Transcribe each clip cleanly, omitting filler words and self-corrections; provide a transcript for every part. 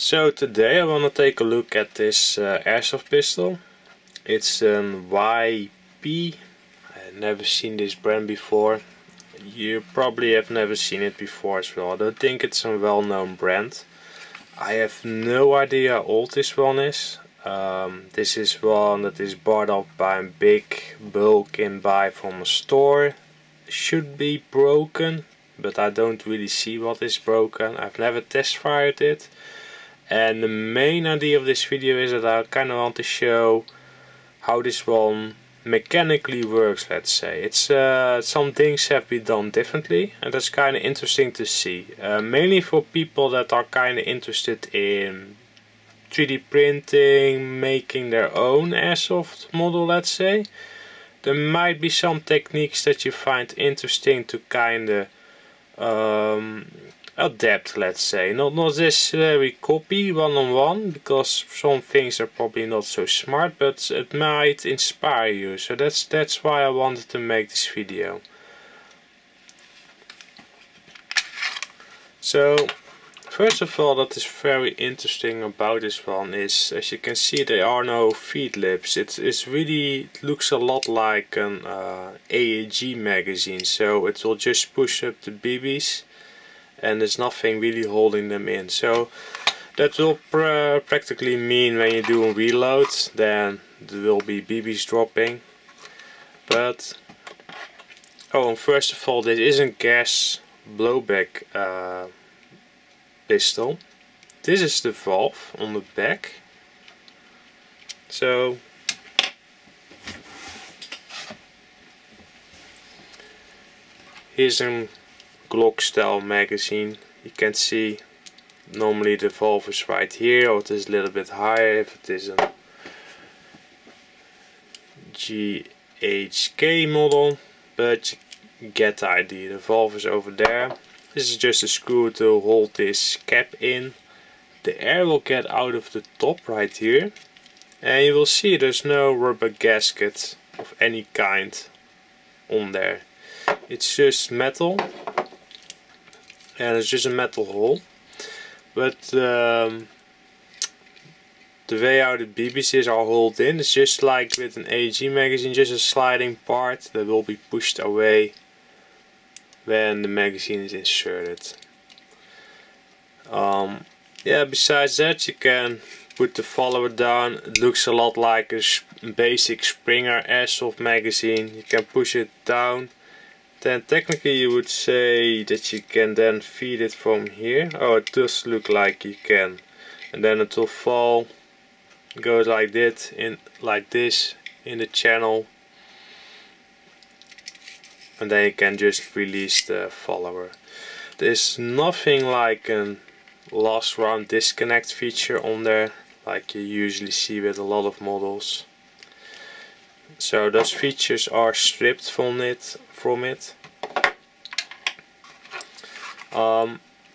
So today I want to take a look at this airsoft pistol. It's an YP. I've never seen this brand before. You probably have never seen it before as well. I don't think it's a well-known brand. I have no idea how old this one is. This is one that is bought up by a big bulk and buy from a store. Should be broken, but I don't really see what is broken. I've never test fired it. And the main idea of this video is that I kind of want to show how this one mechanically works, let's say. It's some things have been done differently, and that's kind of interesting to see. Mainly for people that are kind of interested in 3D printing, making their own airsoft model, let's say. There might be some techniques that you find interesting to kind of adapt, let's say. Not necessarily copy one-on-one, because some things are probably not so smart, but it might inspire you. So that's why I wanted to make this video. So first of all, that is very interesting about this one is, as you can see, there are no feed lips. It looks a lot like an AEG magazine, so it will just push up the BBs and there's nothing really holding them in. So that will practically mean when you do a reload, then there will be BBs dropping. But and first of all, this isn't gas blowback pistol. This is the valve on the back. So here's a Glock style magazine. You can see normally the valve is right here, or it is a little bit higher if it is a GHK model, but you get the idea. The valve is over there. This is just a screw to hold this cap in. The air will get out of the top right here, and you will see there's no rubber gasket of any kind on there. It's just metal, and it's just a metal hole. But the way how the BBs are held in is just like with an AEG magazine, just a sliding part that will be pushed away when the magazine is inserted. Yeah, besides that, you can put the follower down. It looks a lot like a basic Springer airsoft magazine. You can push it down. Then technically you would say that you can then feed it from here. Oh, it does look like you can. And then it will fall, goes like this in the channel. And then you can just release the follower. There's nothing like a last round disconnect feature on there, like you usually see with a lot of models. So those features are stripped from it.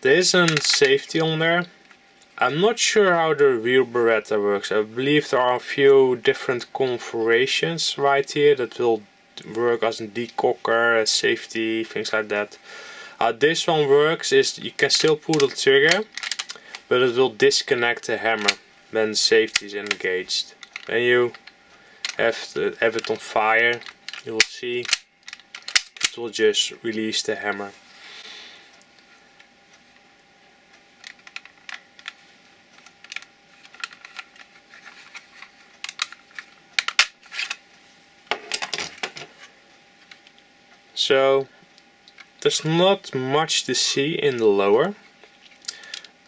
There is a safety on there. I'm not sure how the real barretta works. I believe there are a few different configurations right here that will work as a decocker, a safety, things like that. How this one works is you can still pull the trigger, but it will disconnect the hammer when the safety is engaged. When you have it on fire, you will see it will just release the hammer. So there's not much to see in the lower.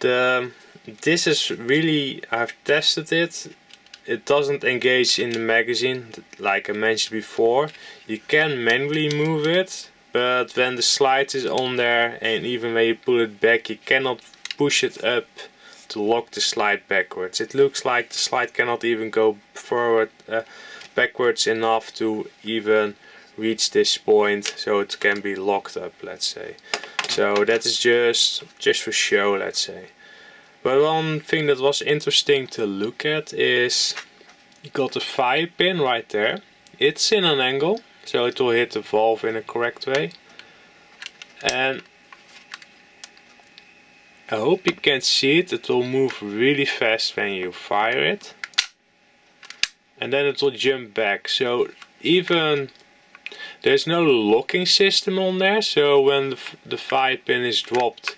This is really, I've tested it. It doesn't engage in the magazine like I mentioned before. You can manually move it, but when the slide is on there and even when you pull it back, you cannot push it up to lock the slide backwards. It looks like the slide cannot even go forward, backwards enough to even reach this point, so it can be locked up, let's say. So that is just for show, let's say. But one thing that was interesting to look at is you got the fire pin right there. It's in an angle, so it will hit the valve in a correct way. And I hope you can see it. It will move really fast when you fire it, and then it will jump back. So even there's no locking system on there, so when the fire pin is dropped,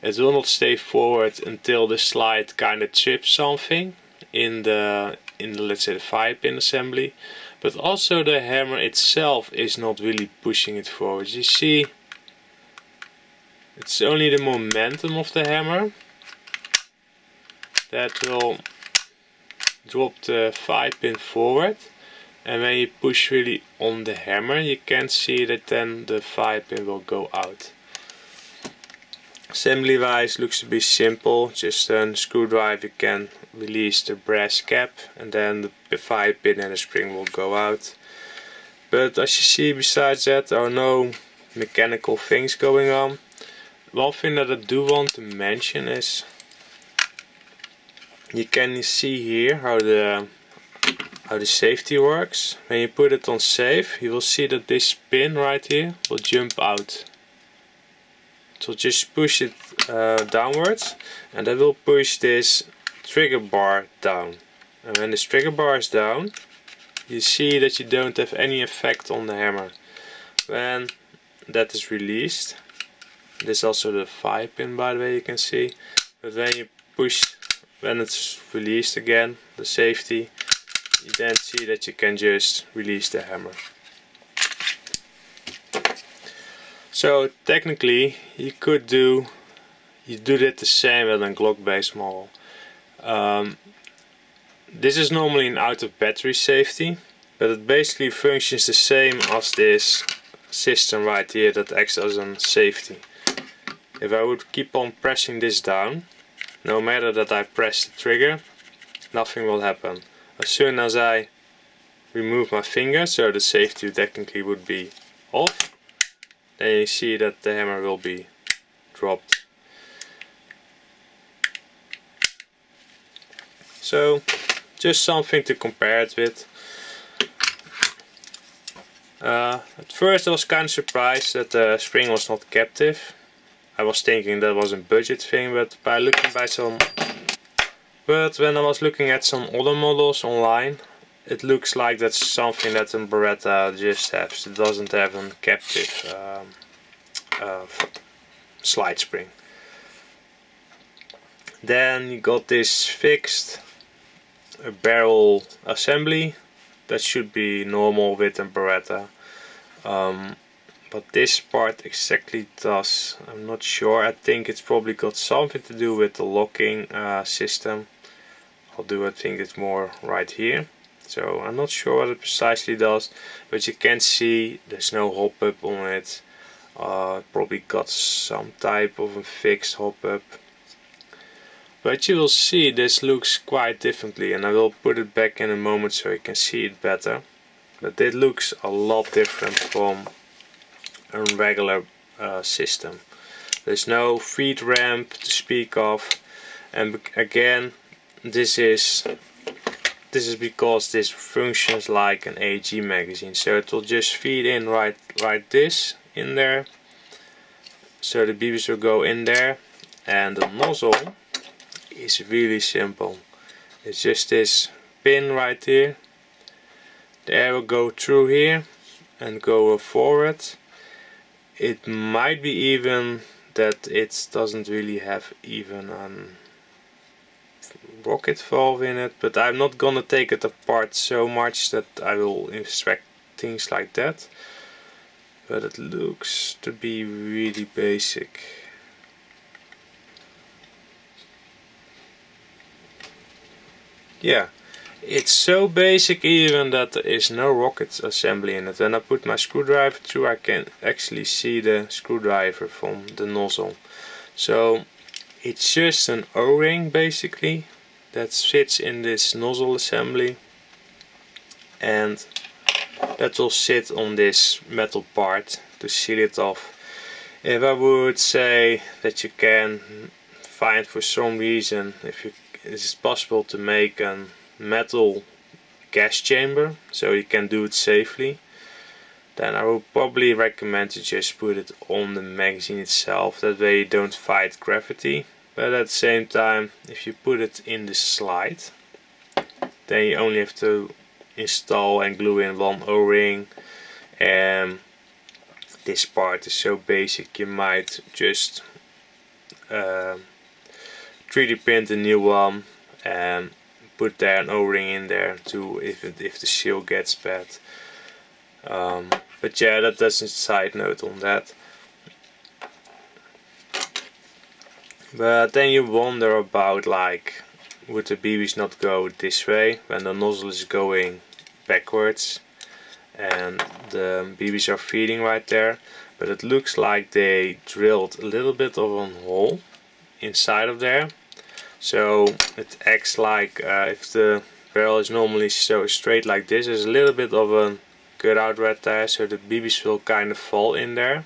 it will not stay forward until the slide kind of trips something in the let's say the fire pin assembly. But also the hammer itself is not really pushing it forward. You see, it's only the momentum of the hammer that will drop the fire pin forward. And when you push really on the hammer, you can see that then the fire pin will go out. Assembly wise looks to be simple, just a screwdriver can release the brass cap and then the fire pin and the spring will go out. But as you see, besides that there are no mechanical things going on. One thing that I do want to mention is you can see here how the safety works. When you put it on safe, you will see that this pin right here will jump out. So just push it downwards, and that will push this trigger bar down. And when this trigger bar is down, you see that you don't have any effect on the hammer. When that is released, this is also the fire pin, by the way, you can see. But when you push, when it's released again, the safety, you then see that you can just release the hammer. So technically you do it the same as a Glock based model. This is normally an out of battery safety, but it basically functions the same as this system right here that acts as a safety. If I would keep on pressing this down, no matter that I press the trigger, nothing will happen. As soon as I remove my finger, so the safety technically would be off, then you see that the hammer will be dropped. So just something to compare it with. At first I was kind of surprised that the spring was not captive. I was thinking that was a budget thing, but when I was looking at some other models online, it looks like that's something that a Baretta just has. It doesn't have a captive slide spring. Then you got this fixed barrel assembly that should be normal with a Baretta. But this part exactly does, I'm not sure. I think it's probably got something to do with the locking system. I think it's more right here. So I'm not sure what it precisely does, but you can see there's no hop up on it. Probably got some type of a fixed hop up. But you will see this looks quite differently, and I will put it back in a moment so you can see it better. But it looks a lot different from a regular system. There's no feed ramp to speak of, and again this is because this functions like an AG magazine, so it will just feed in right this in there, so the BBs will go in there, and the nozzle is really simple. It's just this pin right here. The air will go through here and go forward. It might be even that it doesn't really have even a rocket valve in it, but I'm not gonna take it apart so much that I will inspect things like that. But it looks to be really basic. Yeah, it's so basic even that there is no rocket assembly in it. When I put my screwdriver through, I can actually see the screwdriver from the nozzle. So it's just an O-ring basically that sits in this nozzle assembly, and that will sit on this metal part to seal it off. If I would say that you can find for some reason if it is possible to make a metal gas chamber so you can do it safely, then I would probably recommend to just put it on the magazine itself. That way you don't fight gravity. but at the same time, if you put it in the slide, then you only have to install and glue in one O-ring, and this part is so basic you might just 3D print a new one and put there an O-ring in there too if the seal gets bad. But yeah, that's a side note on that. But then you wonder about, like, would the BBs not go this way when the nozzle is going backwards and the BBs are feeding right there? But it looks like they drilled a little bit of a hole inside of there, so it acts like if the barrel is normally so straight like this, there's a little bit of a cutout right there, so the BBs will kind of fall in there,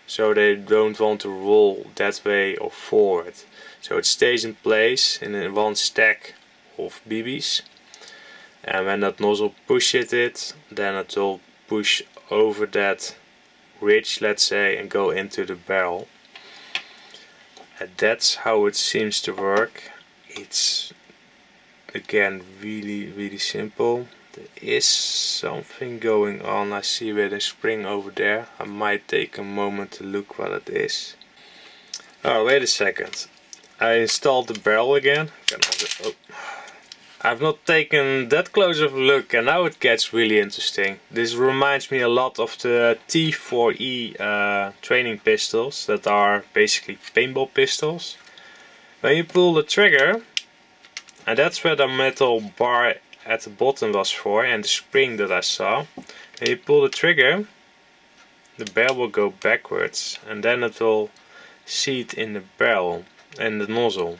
so they don't want to roll that way or forward. So it stays in place in one stack of BBs, and when that nozzle pushes it, then it will push over that ridge, let's say, and go into the barrel. And that's how it seems to work. It's again really simple. There is something going on. I see with a spring over there. I might take a moment to look what it is. Oh, wait a second. I installed the barrel again. I've not taken that close of a look, and now it gets really interesting. This reminds me a lot of the T4E training pistols that are basically paintball pistols. When you pull the trigger, and that's where the metal bar at the bottom was for, and the spring that I saw. When you pull the trigger, the barrel will go backwards, and then it will seat in the barrel and the nozzle.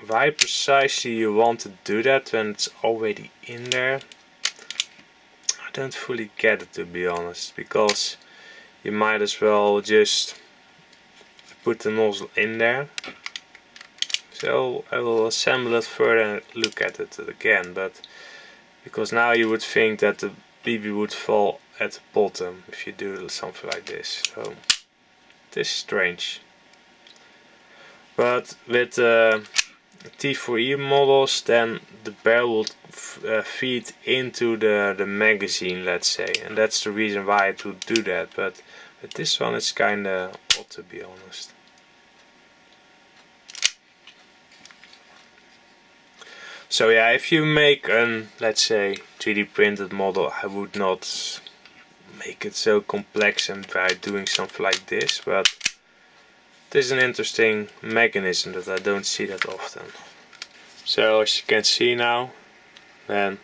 Why precisely you want to do that when it's already in there, I don't fully get it, to be honest, because you might as well just put the nozzle in there. So I will assemble it further and look at it again, but because now you would think that the BB would fall at the bottom if you do something like this. So this is strange. But with T4E models, then the barrel would feed into the magazine, let's say, and that's the reason why it would do that. But with this one it's kinda odd, to be honest. So yeah, if you make an, let's say, 3D printed model, I would not make it so complex and by doing something like this, but this is an interesting mechanism that I don't see that often. So as you can see now, when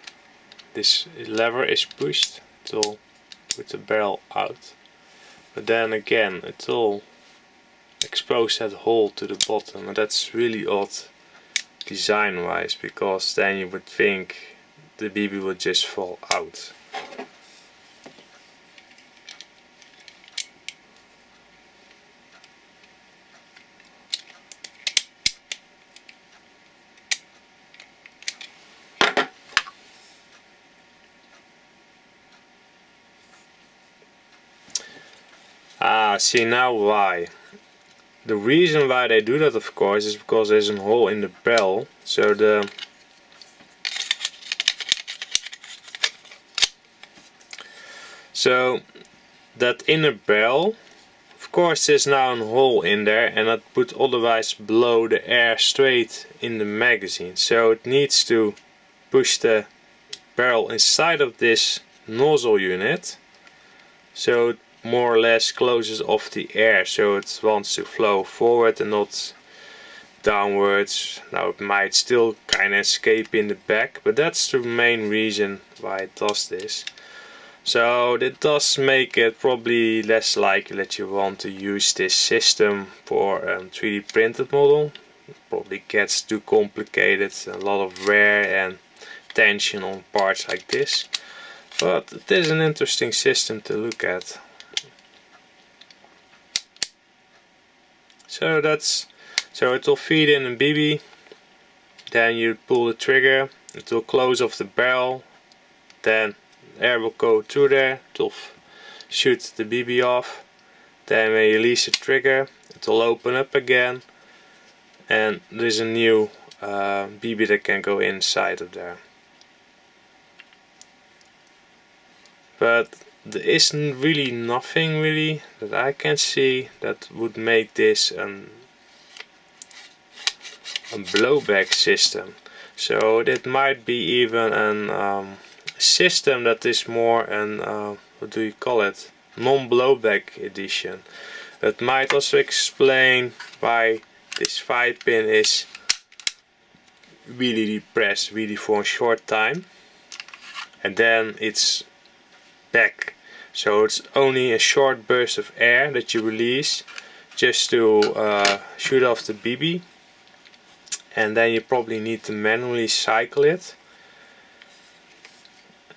this lever is pushed, it will put the barrel out. But then again, it will expose that hole to the bottom, and that's really odd design wise, because then you would think the BB would just fall out. See now why. The reason why they do that, of course, is because there's a hole in the barrel, so that inner barrel, of course, there's now a hole in there, and that would otherwise blow the air straight in the magazine. So it needs to push the barrel inside of this nozzle unit, so it more or less closes off the air, so it wants to flow forward and not downwards. Now it might still kind of escape in the back, but that's the main reason why it does this. So it does make it probably less likely that you want to use this system for a 3D printed model. It probably gets too complicated, a lot of wear and tension on parts like this. But it is an interesting system to look at. So it will feed in a BB, then you pull the trigger, it will close off the barrel, then air will go through there, it will shoot the BB off, Then when you release the trigger, it will open up again, and there's a new BB that can go inside of there. But there isn't really nothing really that I can see that would make this a blowback system. So that might be even a system that is more an what do you call it, non-blowback edition. That might also explain why this 5-pin is really depressed really for a short time, and then it's back. So it's only a short burst of air that you release just to shoot off the BB, and then you probably need to manually cycle it.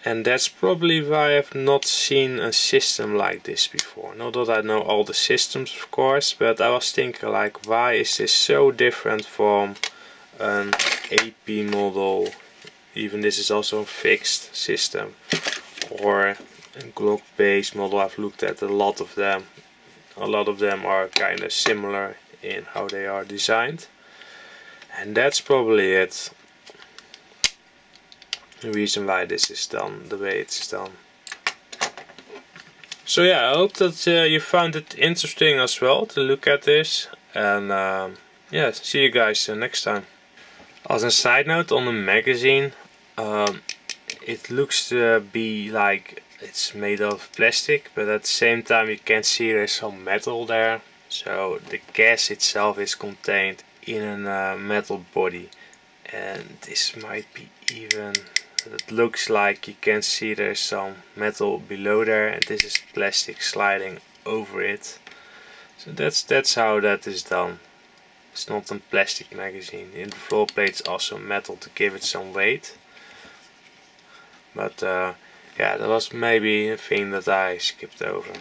And that's probably why I've not seen a system like this before. Not that I know all the systems, of course, but I was thinking like, why is this so different from an AP model? Even this is also a fixed system, or a Glock based model. I've looked at a lot of them. A lot of them are kind of similar in how they are designed, and that's probably it. The reason why this is done the way it's done. So yeah, I hope that you found it interesting as well to look at this, and yeah, see you guys next time. As a side note on the magazine, it looks to be like it's made of plastic, but at the same time you can see there's some metal there. So the gas itself is contained in a metal body, and this might be even, it looks like you can see there's some metal below there, and this is plastic sliding over it. So that's how that is done. It's not a plastic magazine. In the floor plate is also metal to give it some weight. But yeah, that was maybe a thing that I skipped over.